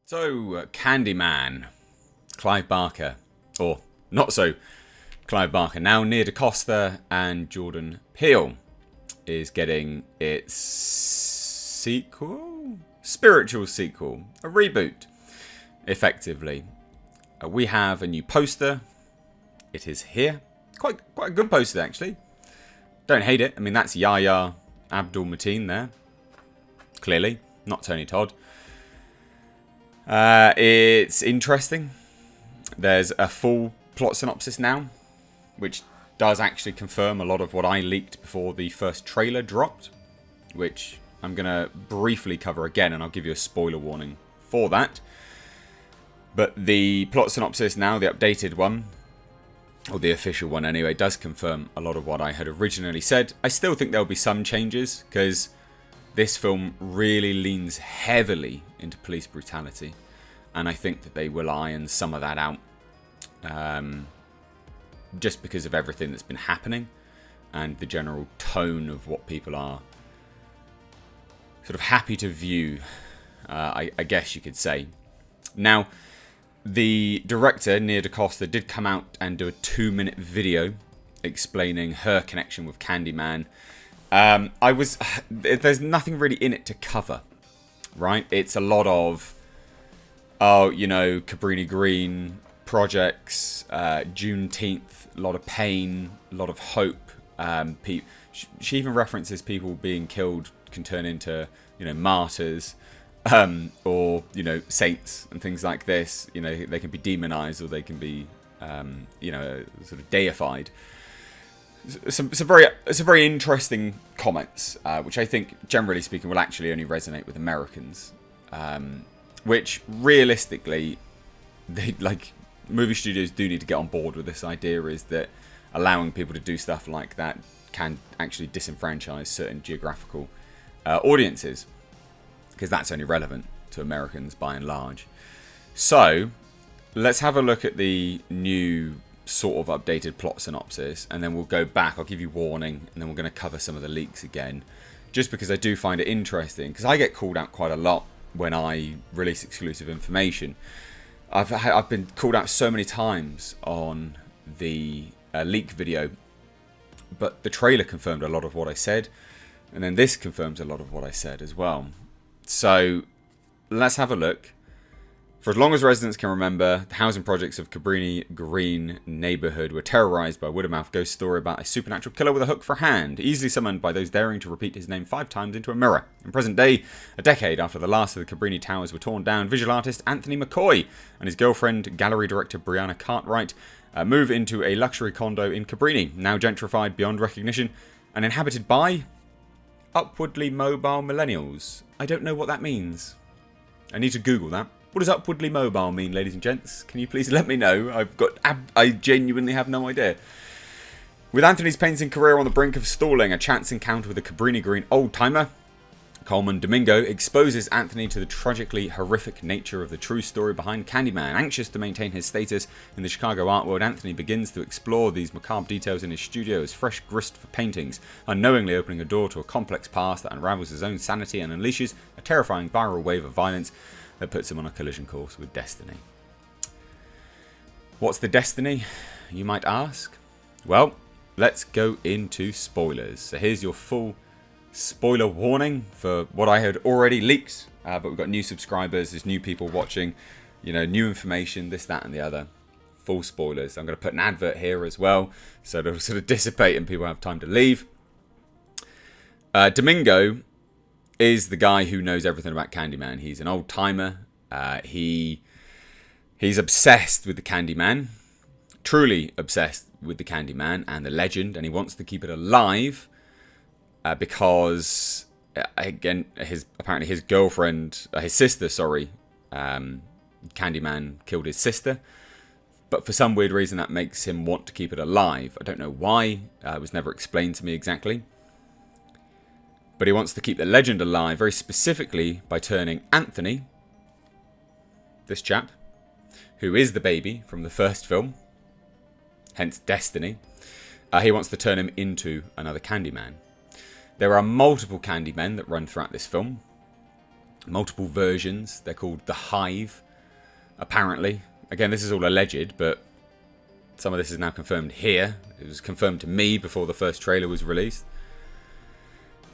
So, Candyman, Clive Barker, or not so Clive Barker, now Nia DaCosta and Jordan Peele is getting its sequel? Spiritual sequel, a reboot, effectively. We have a new poster. It is here. Quite a good poster, actually. Don't hate it. I mean, that's Yahya Abdul-Mateen there. Clearly, not Tony Todd. It's interesting. There's a full plot synopsis now, which does actually confirm a lot of what I leaked before the first trailer dropped, which I'm going to briefly cover again, and I'll give you a spoiler warning for that. But the plot synopsis now, the updated one, or the official one anyway, does confirm a lot of what I had originally said. I still think there'll be some changes, because this film really leans heavily into police brutality, and I think that they will iron some of that out, just because of everything that's been happening and the general tone of what people are sort of happy to view, I guess you could say. Now, the director, Nia DaCosta, did come out and do a 2-minute video explaining her connection with Candyman. There's nothing really in it to cover, right? It's a lot of, Cabrini Green projects, Juneteenth, a lot of pain, a lot of hope. She even references people being killed can turn into, martyrs, or, saints and things like this. They can be demonized, or they can be, sort of deified. Some very interesting comments, which I think, generally speaking, will actually only resonate with Americans. Which, realistically, movie studios do need to get on board with this idea, is that allowing people to do stuff like that can actually disenfranchise certain geographical audiences, because that's only relevant to Americans by and large. So, let's have a look at the new sort of updated plot synopsis, and then we'll go back. I'll give you warning, and then we're going to cover some of the leaks again, just because I do find it interesting, because I get called out quite a lot when I release exclusive information. I've been called out so many times on the leak video, but the trailer confirmed a lot of what I said, and then this confirms a lot of what I said as well. So let's have a look. For as long as residents can remember, the housing projects of Cabrini Green neighbourhood were terrorised by a word-of-mouth ghost story about a supernatural killer with a hook for a hand, easily summoned by those daring to repeat his name 5 times into a mirror. In present day, a decade after the last of the Cabrini towers were torn down, visual artist Anthony McCoy and his girlfriend, gallery director Brianna Cartwright, move into a luxury condo in Cabrini, now gentrified beyond recognition and inhabited by upwardly mobile millennials. I don't know what that means. I need to Google that. What does upwardly mobile mean, ladies and gents? Can you please let me know? I genuinely have no idea. With Anthony's painting career on the brink of stalling, a chance encounter with a Cabrini Green old-timer, Coleman Domingo, exposes Anthony to the tragically horrific nature of the true story behind Candyman. Anxious to maintain his status in the Chicago art world, Anthony begins to explore these macabre details in his studio as fresh grist for paintings, unknowingly opening a door to a complex past that unravels his own sanity and unleashes a terrifying viral wave of violence that puts him on a collision course with destiny. What's the destiny, you might ask? Well, let's go into spoilers. So here's your full spoiler warning for what I had already leaked, but we've got new subscribers, there's new people watching, new information, this, that, and the other. Full spoilers. I'm going to put an advert here as well, so it'll sort of dissipate and people have time to leave. Domingo is the guy who knows everything about Candyman. He's an old timer. He's obsessed with the Candyman, truly obsessed with the Candyman and the legend, and he wants to keep it alive because, again, apparently his girlfriend, his sister, Candyman killed his sister. But for some weird reason, that makes him want to keep it alive. I don't know why. It was never explained to me exactly. But he wants to keep the legend alive, very specifically by turning Anthony, this chap, who is the baby from the first film, hence Destiny, he wants to turn him into another Candyman. There are multiple Candymen that run throughout this film. multiple versions. They're called the Hive, apparently. Again, this is all alleged, but some of this is now confirmed here. It was confirmed to me before the first trailer was released.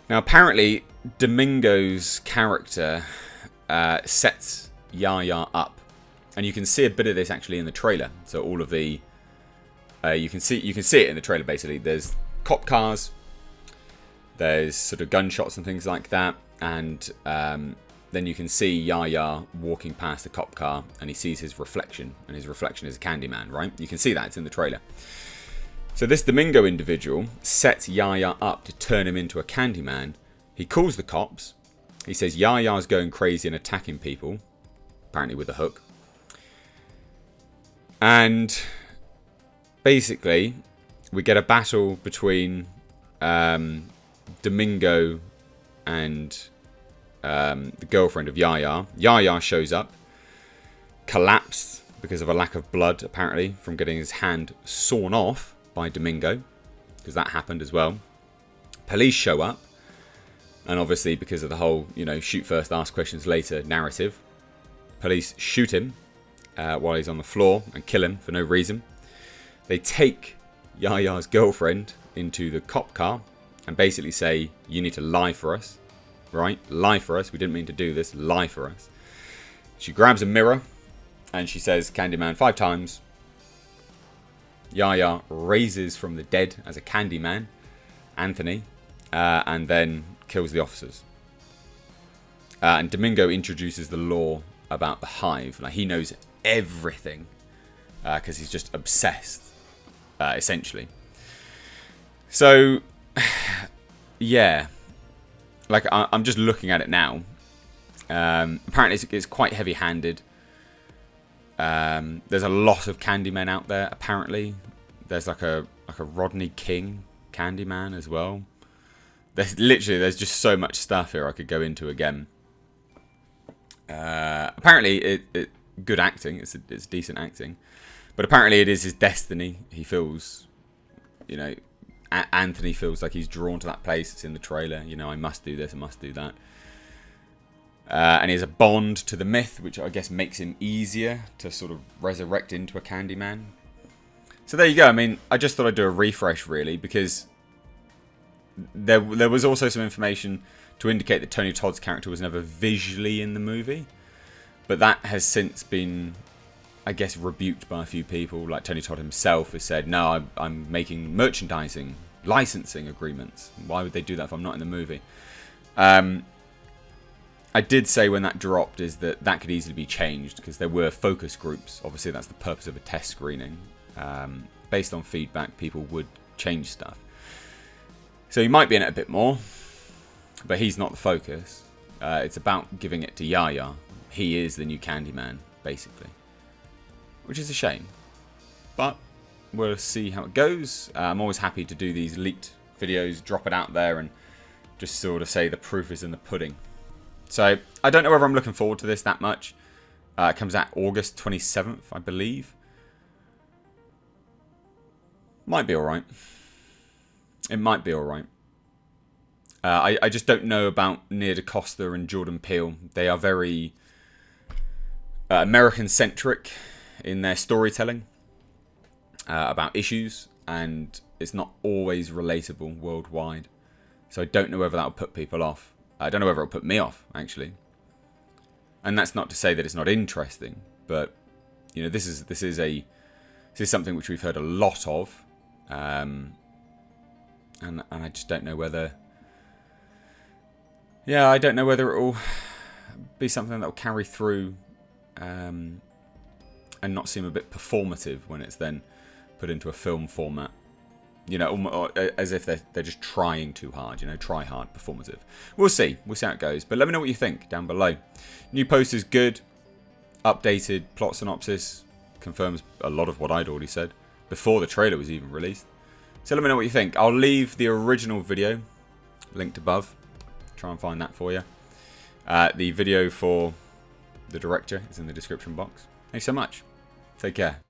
Now, apparently, Domingo's character sets Yaya up. And you can see a bit of this actually in the trailer. So all of the... you can see it in the trailer, basically. There's cop cars. There's sort of gunshots and things like that. And then you can see Yaya walking past the cop car, and he sees his reflection, and his reflection is a Candyman, right? You can see that, it's in the trailer. So this Domingo individual sets Yaya up to turn him into a Candyman. He calls the cops. He says Yaya's going crazy and attacking people, apparently with a hook. And basically, we get a battle between Domingo and the girlfriend of Yaya. Yaya shows up, collapsed because of a lack of blood, apparently, from getting his hand sawn off by Domingo, because that happened as well. Police show up, and obviously because of the whole, you know, shoot first, ask questions later narrative, police shoot him while he's on the floor and kill him for no reason. They take Yaya's girlfriend into the cop car and basically say, you need to lie for us. Right? Lie for us. We didn't mean to do this. Lie for us. She grabs a mirror and she says Candyman 5 times. Yaya raises from the dead as a Candyman, Anthony, and then kills the officers. And Domingo introduces the law about the Hive. Like, he knows everything because he's just obsessed, essentially. So, yeah. Like, I'm just looking at it now. Apparently, it's quite heavy-handed. There's a lot of Candymen out there, apparently. There's like a Rodney King Candyman as well. There's just so much stuff here I could go into again. Apparently, good acting. It's decent acting. But apparently, it is his destiny. He feels, you know... Anthony feels like he's drawn to that place. It's in the trailer. You know, I must do this, I must do that. And he has a bond to the myth, which I guess makes him easier to sort of resurrect into a Candyman. So there you go. I mean, I just thought I'd do a refresh, really, because there was also some information to indicate that Tony Todd's character was never visually in the movie. But that has since been, I guess, rebuked by a few people. Like Tony Todd himself has said, no, I'm making merchandising, licensing agreements. Why would they do that if I'm not in the movie? I did say when that dropped is that could easily be changed because there were focus groups. Obviously, that's the purpose of a test screening. Based on feedback, people would change stuff. So he might be in it a bit more, but he's not the focus. It's about giving it to Yaya. He is the new Candyman, basically. Which is a shame. But we'll see how it goes. I'm always happy to do these leaked videos, drop it out there, and just sort of say the proof is in the pudding. So, I don't know whether I'm looking forward to this that much. It comes out August 27th, I believe. Might be alright. It might be alright. I just don't know about Nia DaCosta and Jordan Peele. They are very American-centric in their storytelling about issues, and it's not always relatable worldwide. So I don't know whether that will put people off. I don't know whether it'll put me off, actually. And that's not to say that it's not interesting, but you know, this is something which we've heard a lot of, and I just don't know whether. Yeah, I don't know whether it will be something that will carry through, and not seem a bit performative when it's then put into a film format. You know, as if they're just trying too hard, you know, try hard, performative. We'll see how it goes. But let me know what you think down below. New post is good. Updated plot synopsis confirms a lot of what I'd already said before the trailer was even released. So let me know what you think. I'll leave the original video linked above. Try and find that for you. The video for the director is in the description box. Thanks so much. Take care.